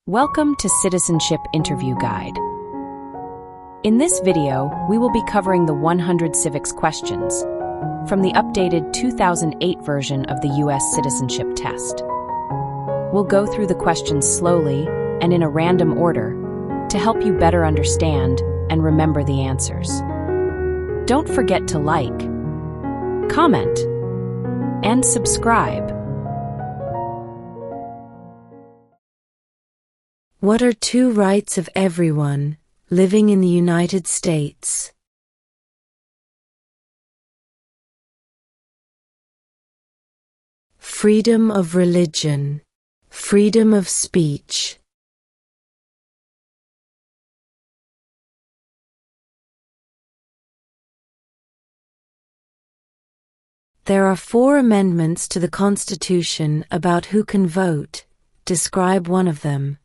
Welcome to Citizenship Interview Guide. In this video, we will be covering the 100 civics questions from the updated 2008 version of the U.S. citizenship test. We'll go through the questions slowly and in a random order to help you better understand and remember the answers. Don't forget to like, comment, and subscribe. What are two rights of everyone living in the United States? Freedom of religion, freedom of speech. There are 4 amendments to the Constitution about who can vote. Describe one of them.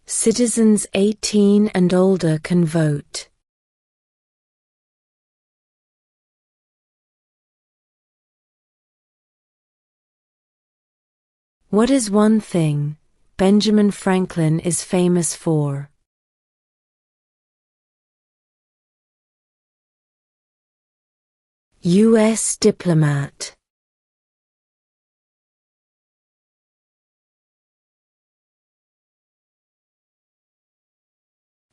Citizens 18 and older can vote. What is one thing Benjamin Franklin is famous for? U.S. diplomat.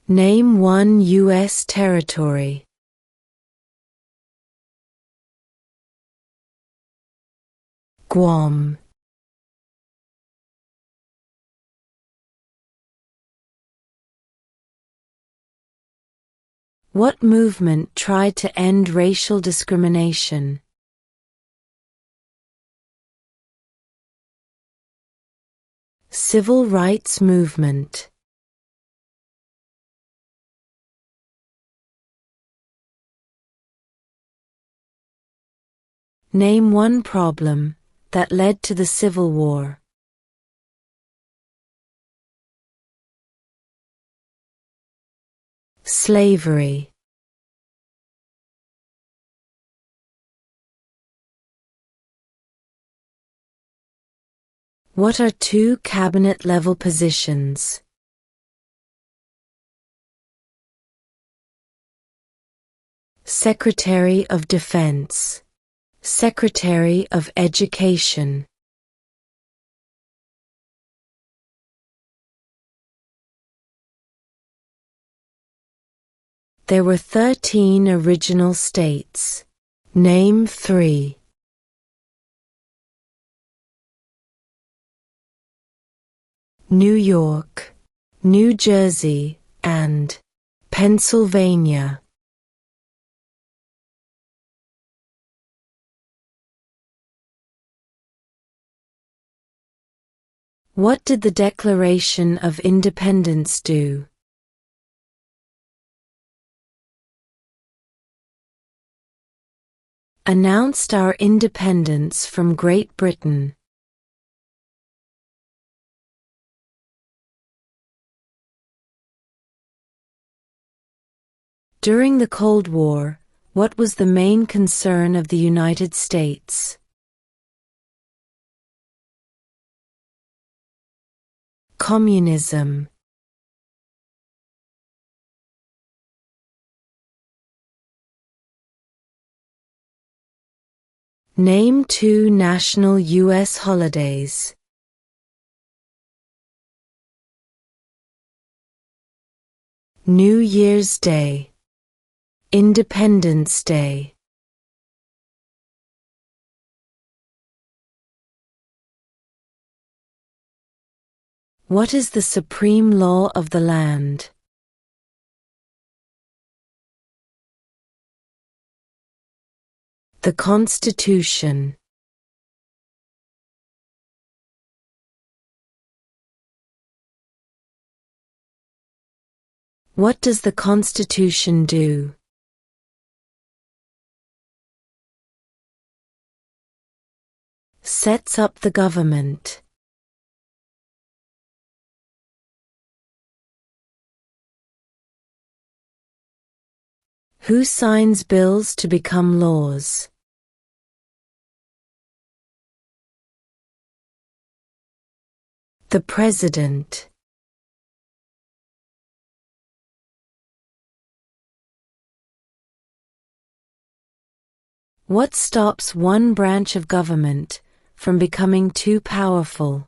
Name one U.S. territory. Guam. What movement tried to end racial discrimination? Civil rights movement. Name one problem that led to the Civil War. Slavery. What are 2 cabinet-level positions? Secretary of Defense. Secretary of Education. There were 13 original states. Name 3. New York, New Jersey, and Pennsylvania. What did the Declaration of Independence do? Announced our independence from Great Britain. During the Cold War, what was the main concern of the United States? Communism. Name 2 national U.S. holidays. New Year's Day. Independence Day. What is the supreme law of the land? The Constitution. What does the Constitution do? Sets up the government. Who signs bills to become laws? The President. What stops one branch of government from becoming too powerful?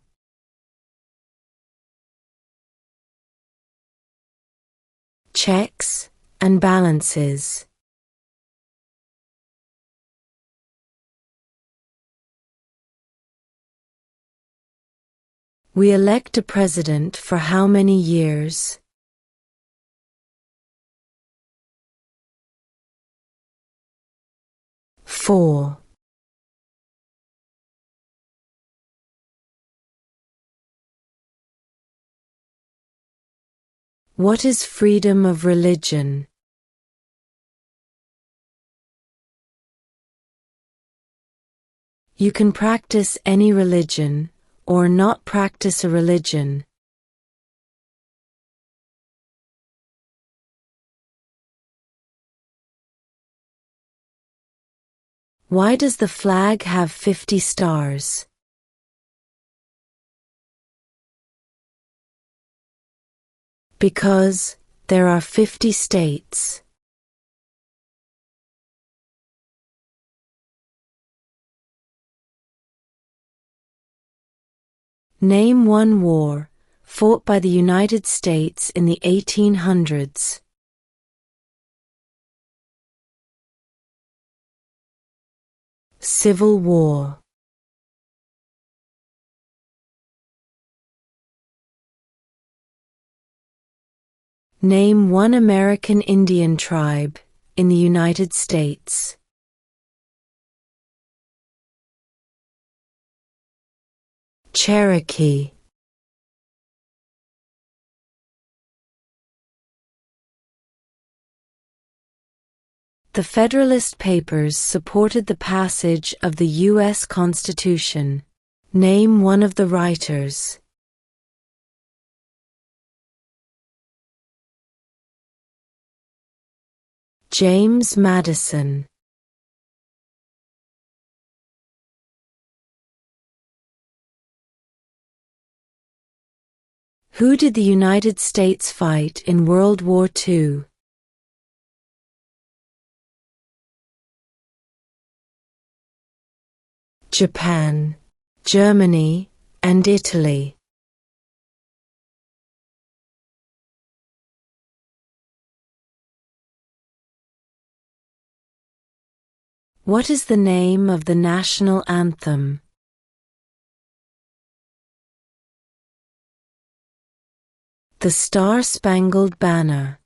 Checks and balances. We elect a president for how many years? Four. What is freedom of religion? You can practice any religion or not practice a religion. Why does the flag have 50 stars? Because there are 50 states. Name one war fought by the United States in the 1800s. Civil War. Name one American Indian tribe in the United States. Cherokee. The Federalist Papers supported the passage of the U.S. Constitution. Name one of the writers. James Madison. Who did the United States fight in World War II? Japan, Germany, and Italy. What is the name of the national anthem? The Star-Spangled Banner.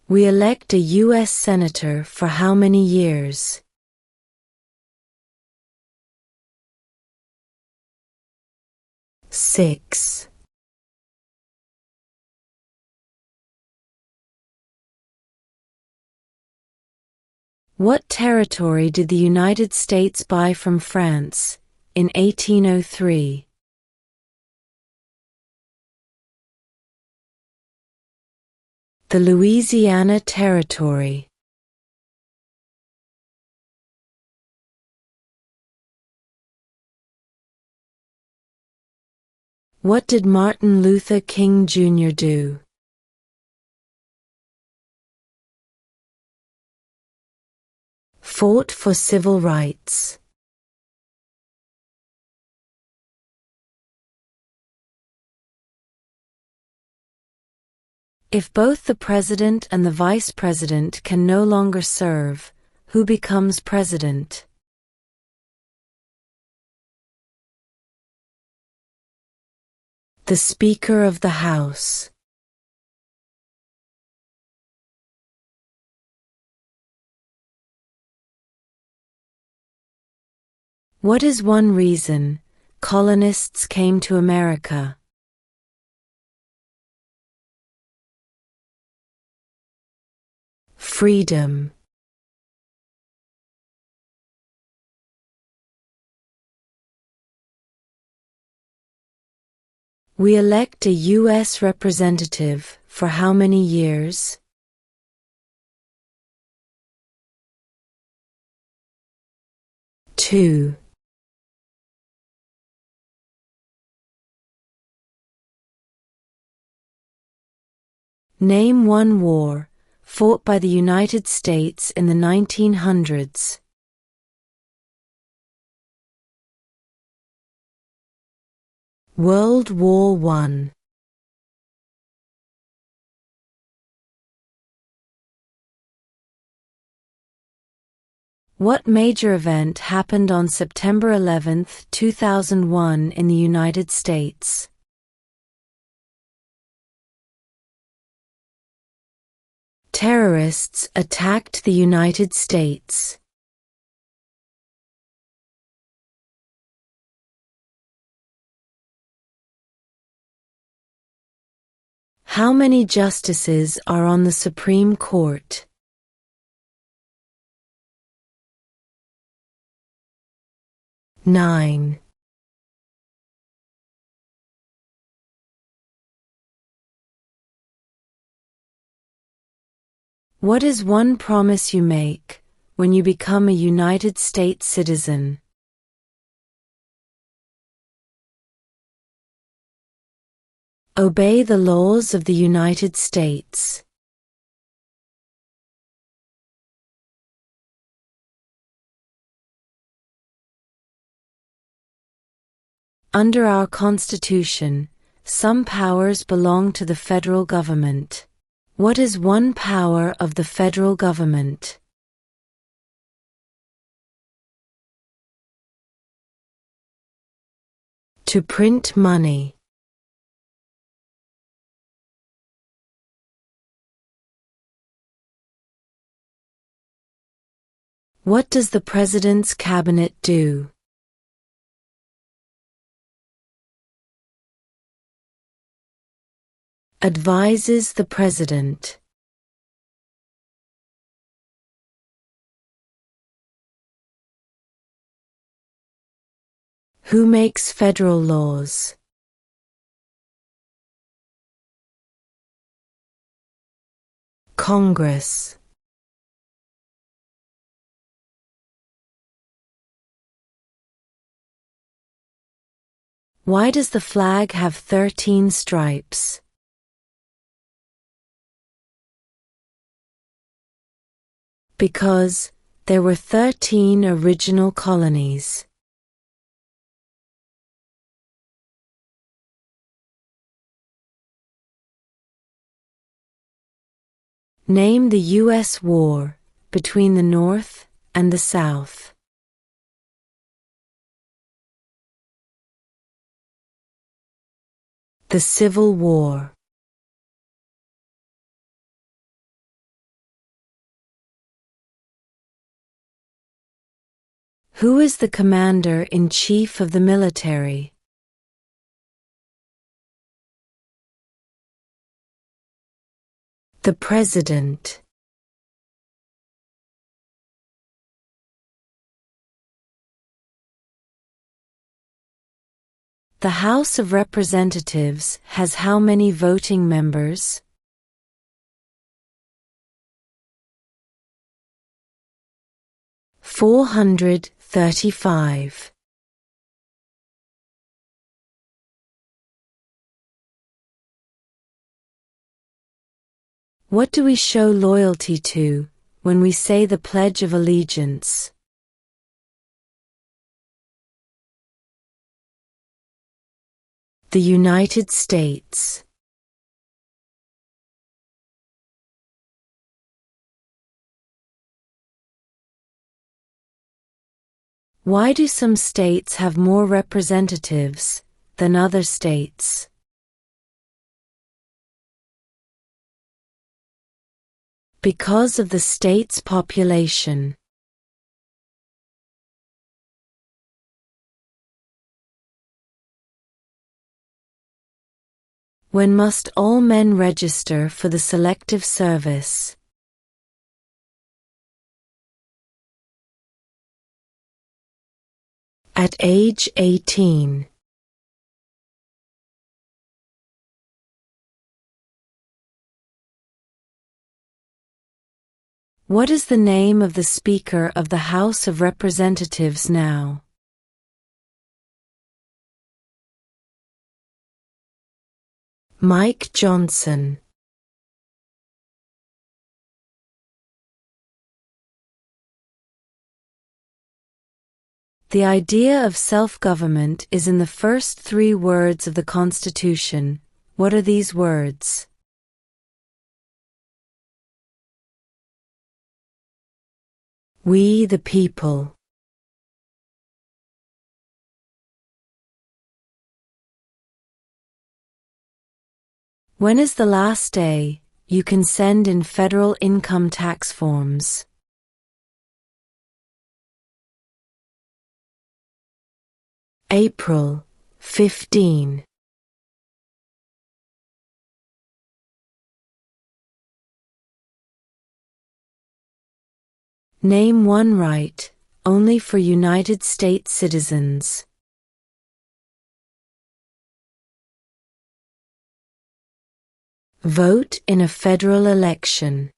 We elect a U.S. Senator for how many years? 6. What territory did the United States buy from France in 1803? The Louisiana Territory. What did Martin Luther King Jr. do? Fought for civil rights. If both the president and the vice president can no longer serve, who becomes president? The Speaker of the House. What is one reason colonists came to America? Freedom. We elect a U.S. representative for how many years? 2. Name one war fought by the United States in the 1900s. World War I. What major event happened on September 11, 2001 in the United States? Terrorists attacked the United States. How many justices are on the Supreme Court? 9. What is one promise you make when you become a United States citizen? Obey the laws of the United States. Under our Constitution, some powers belong to the federal government. What is one power of the federal government? To print money. What does the President's Cabinet do? Advises the President. Who makes federal laws? Congress. Why does the flag have 13 stripes? Because there were 13 original colonies. Name the U.S. war between the North and the South. The Civil War. Who is the Commander-in-Chief of the military? The President. The House of Representatives has how many voting members? 435. What do we show loyalty to when we say the Pledge of Allegiance? The United States. Why do some states have more representatives than other states? Because of the state's population. When must all men register for the Selective Service? At age 18. What is the name of the Speaker of the House of Representatives now? Mike Johnson. The idea of self-government is in the first 3 words of the Constitution. What are these words? We the people. When is the last day you can send in federal income tax forms? April 15. Name one right only for United States citizens. Vote in a federal election.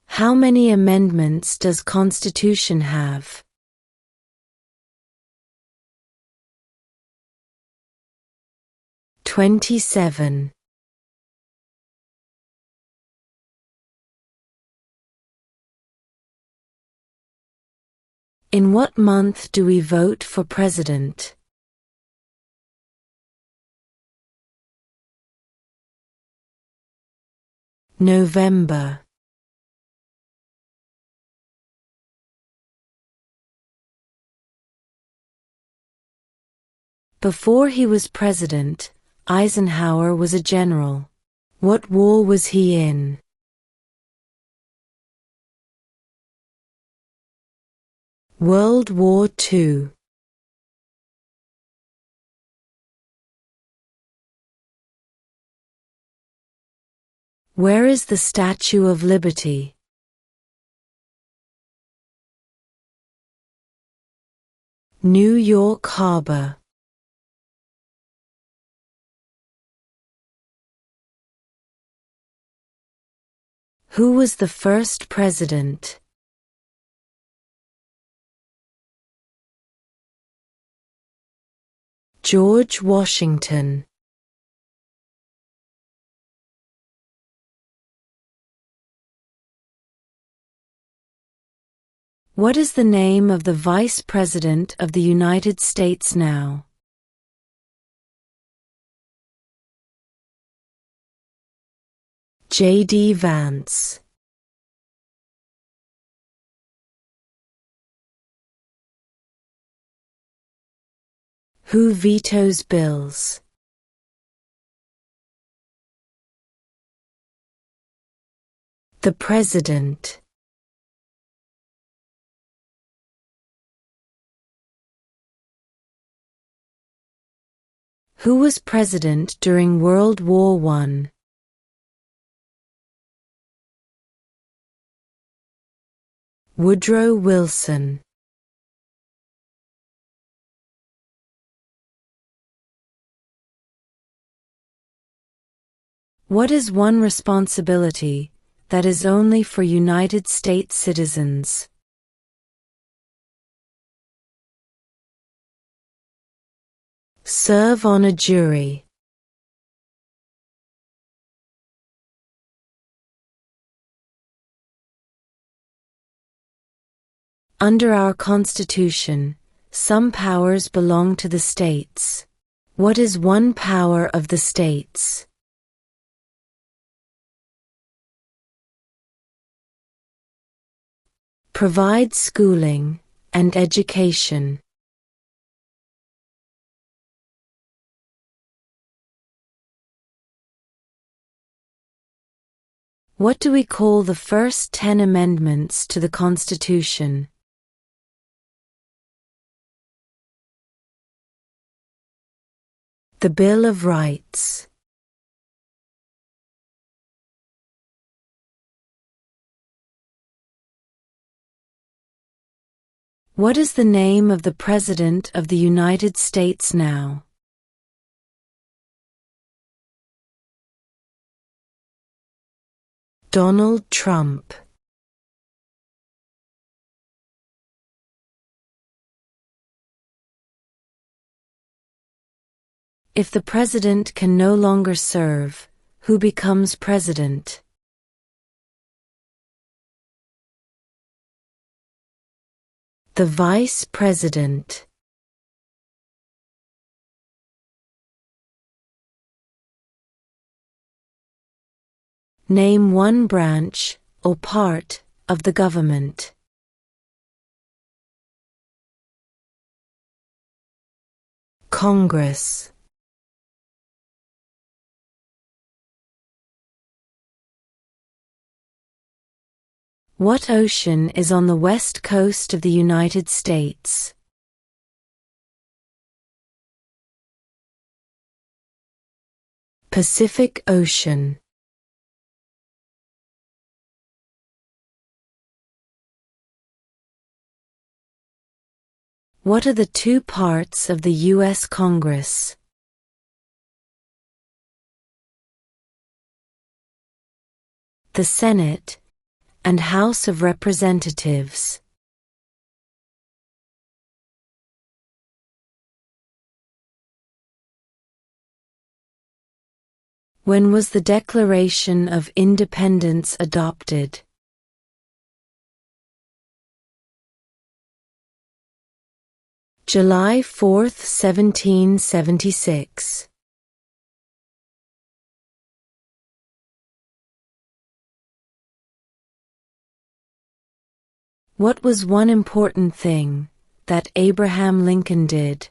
How many amendments does Constitution have? "27". In what month do we vote for president? November. Before he was president, Eisenhower was a general. What war was he in? World War II. Where is the Statue of Liberty? New York Harbor. Who was the first president? George Washington. What is the name of the Vice President of the United States now? J.D. Vance. Who vetoes bills? The President. Who was president during World War I? Woodrow Wilson. What is one responsibility that is only for United States citizens? Serve on a jury. Under our Constitution, some powers belong to the states. What is one power of the states? Provide schooling and education. What do we call the first 10 amendments to the Constitution? The Bill of Rights. What is the name of the President of the United States now? Donald Trump. If the president can no longer serve, who becomes president? The vice president. Name one branch, or part, of the government. Congress. What ocean is on the west coast of the United States? Pacific Ocean. What are the two parts of the U.S. Congress? The Senate and House of Representatives. When was the Declaration of Independence adopted? July 4, 1776. What was one important thing that Abraham Lincoln did?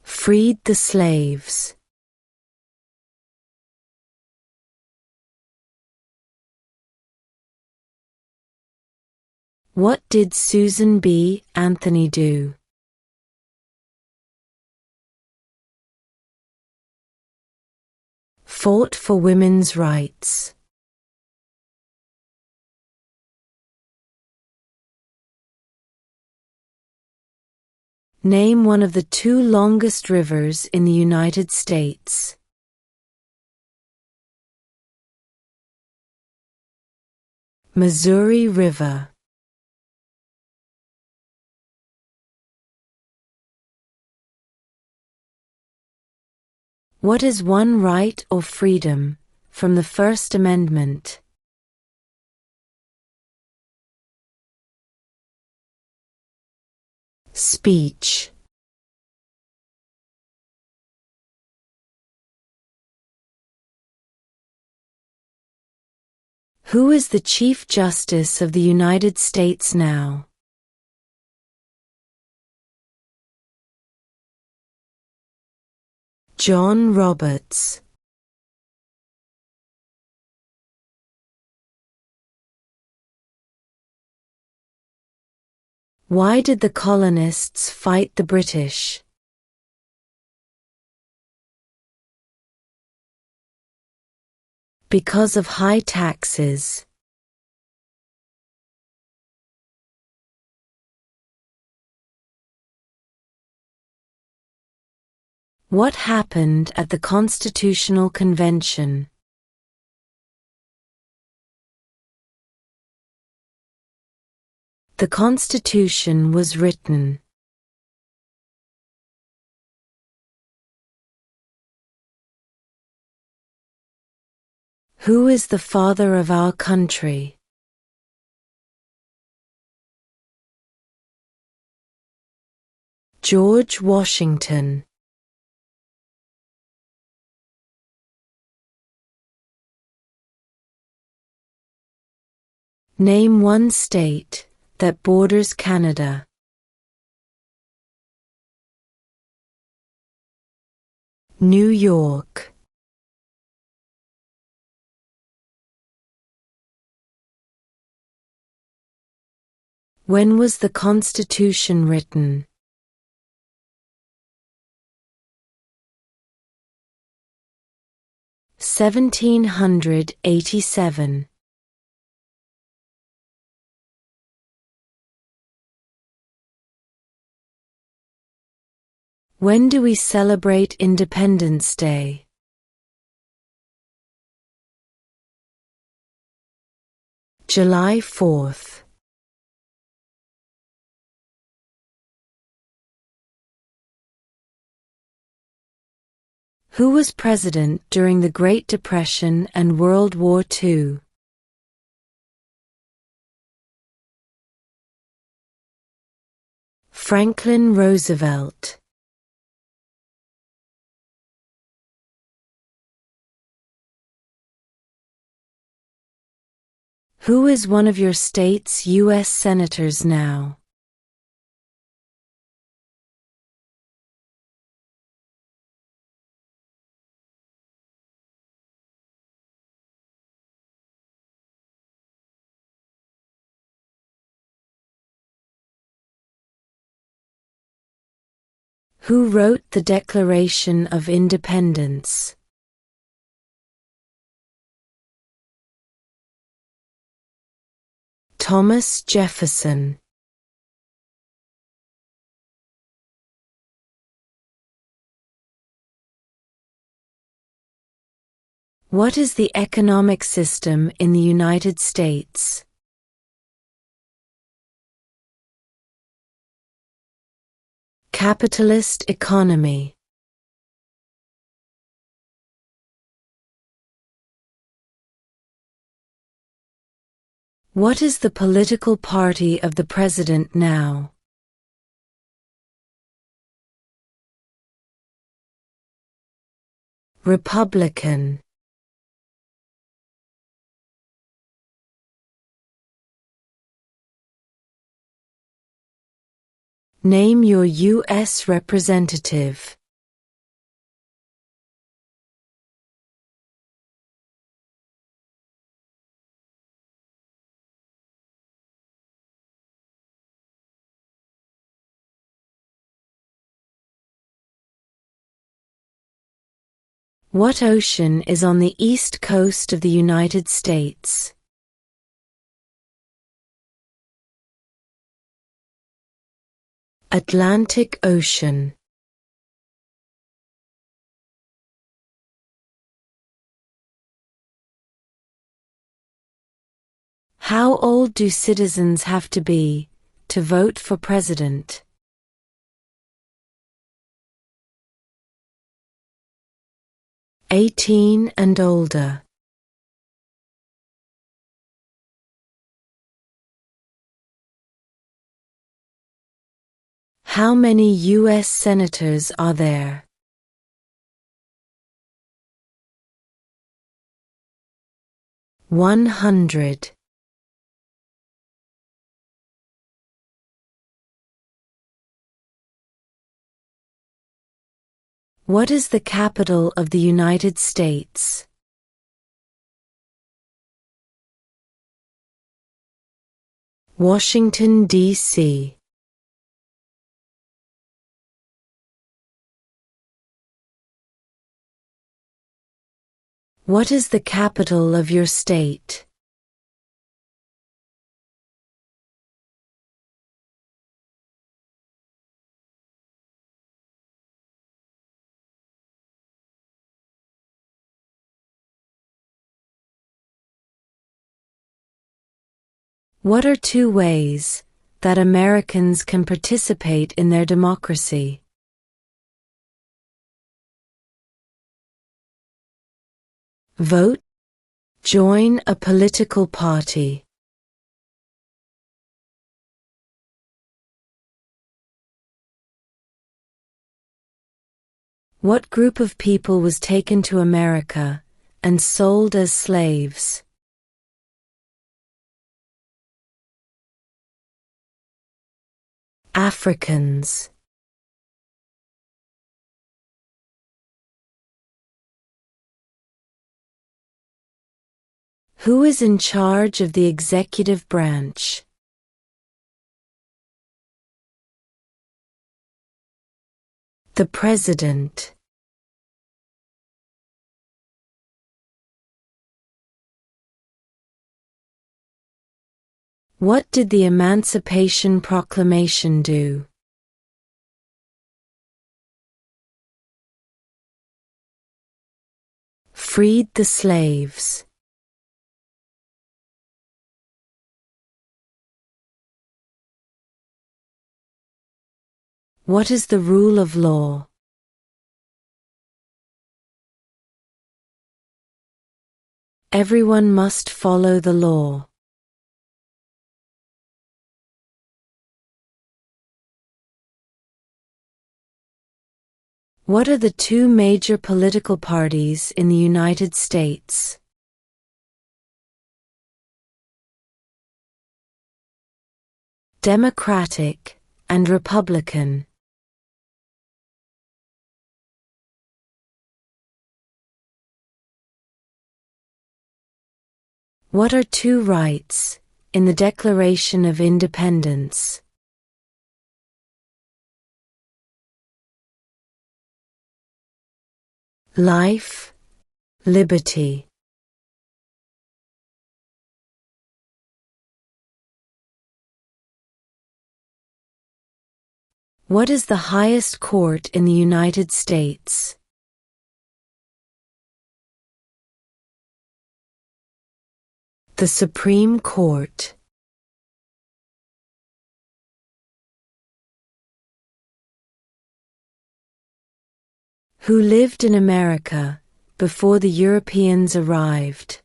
Freed the slaves. What did Susan B. Anthony do? Fought for women's rights. Name one of the two longest rivers in the United States. Missouri River. What is one right or freedom from the First Amendment? Speech. Who is the Chief Justice of the United States now? John Roberts. Why did the colonists fight the British? Because of high taxes. What happened at the Constitutional Convention? The Constitution was written. Who is the father of our country? George Washington. Name one state that borders Canada. New York. When was the Constitution written? 1787. When do we celebrate Independence Day? July 4th. Who was president during the Great Depression and World War II? Franklin Roosevelt. Who is one of your state's U.S. senators now? Who wrote the Declaration of Independence? Thomas Jefferson. What is the economic system in the United States? Capitalist economy. What is the political party of the president now? Republican. Name your U.S. representative. What ocean is on the east coast of the United States? Atlantic Ocean. How old do citizens have to be to vote for president? 18 and older. How many U.S. senators are there? 100. What is the capital of the United States? Washington, D.C. What is the capital of your state? What are two ways that Americans can participate in their democracy? Vote. Join a political party. What group of people was taken to America and sold as slaves? Africans. Who is in charge of the executive branch? The President. What did the Emancipation Proclamation do? freed the slaves. What is the rule of law? Everyone must follow the law. What are the two major political parties in the United States? Democratic and Republican. What are two rights in the Declaration of Independence? Life, liberty. What is the highest court in the United States? The Supreme Court. Who lived in America before the Europeans arrived?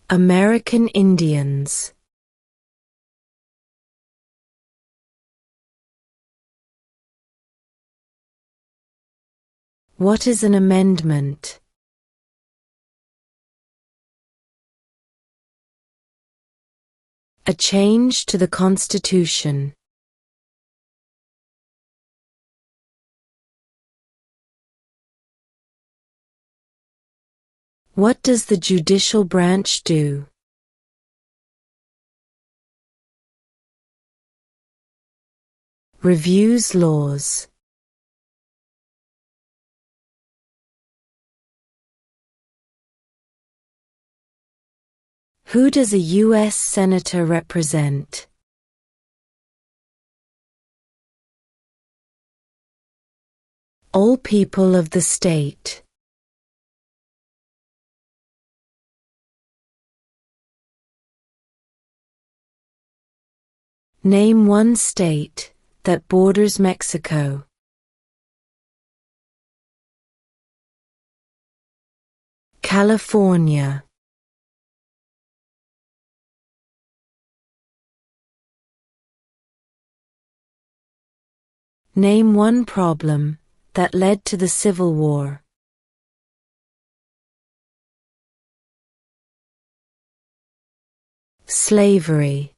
American Indians. What is an amendment? A change to the Constitution. What does the judicial branch do? Reviews laws. Who does a U.S. Senator represent? All people of the state. Name one state that borders Mexico. California. Name one problem that led to the Civil War. Slavery.